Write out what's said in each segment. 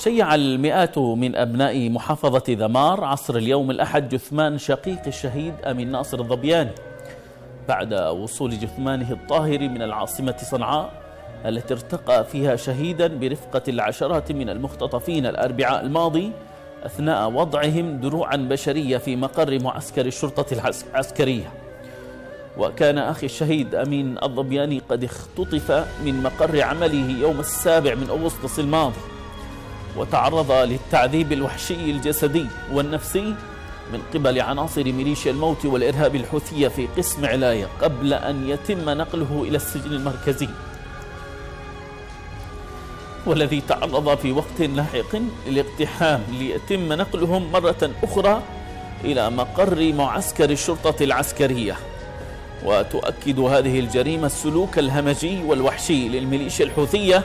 شيع المئات من أبناء محافظة ذمار عصر اليوم الأحد جثمان شقيق الشهيد أمين ناصر الظبياني بعد وصول جثمانه الطاهر من العاصمة صنعاء التي ارتقى فيها شهيدا برفقة العشرات من المختطفين الأربعاء الماضي أثناء وضعهم دروعا بشرية في مقر معسكر الشرطة العسكرية. وكان أخي الشهيد أمين الظبياني قد اختطف من مقر عمله يوم 7 أغسطس الماضي، وتعرض للتعذيب الوحشي الجسدي والنفسي من قبل عناصر ميليشيا الموت والإرهاب الحوثية في قسم علاية قبل أن يتم نقله إلى السجن المركزي، والذي تعرض في وقت لاحق للاقتحام ليتم نقلهم مرة أخرى إلى مقر معسكر الشرطة العسكرية. وتؤكد هذه الجريمة السلوك الهمجي والوحشي للميليشيا الحوثية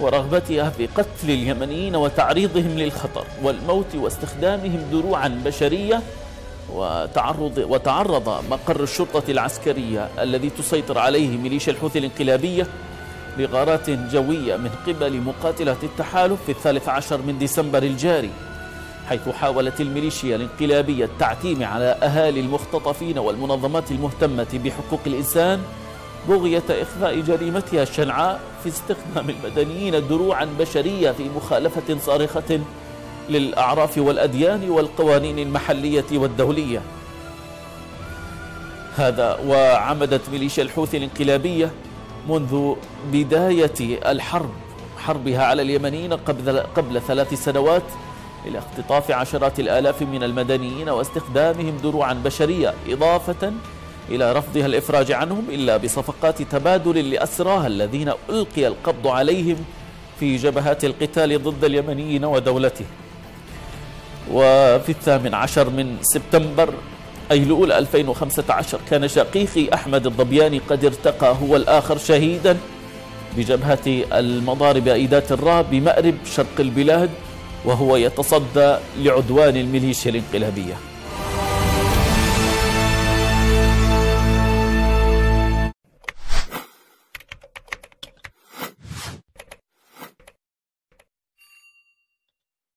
ورغبتها في قتل اليمنيين وتعريضهم للخطر والموت واستخدامهم دروعا بشرية. وتعرض مقر الشرطة العسكرية الذي تسيطر عليه ميليشيا الحوثي الانقلابية لغارات جوية من قبل مقاتلة التحالف في 13 ديسمبر الجاري، حيث حاولت الميليشيا الانقلابية التعتيم على أهالي المختطفين والمنظمات المهتمة بحقوق الإنسان بغية إخفاء جريمتها الشنعاء في استخدام المدنيين دروعا بشرية في مخالفة صارخة للأعراف والأديان والقوانين المحلية والدولية. هذا وعمدت ميليشيا الحوثي الانقلابية منذ بداية حربها على اليمنيين قبل 3 سنوات إلى اختطاف عشرات الآلاف من المدنيين واستخدامهم دروعا بشرية، إضافة إلى رفضها الإفراج عنهم إلا بصفقات تبادل لأسراها الذين ألقي القبض عليهم في جبهات القتال ضد اليمنيين ودولته. وفي 18 سبتمبر أيلول 2015 كان شقيقي أحمد الظبياني قد ارتقى هو الآخر شهيدا بجبهة المضارب أيدات الراب بمأرب شرق البلاد، وهو يتصدى لعدوان الميليشيا الانقلابية.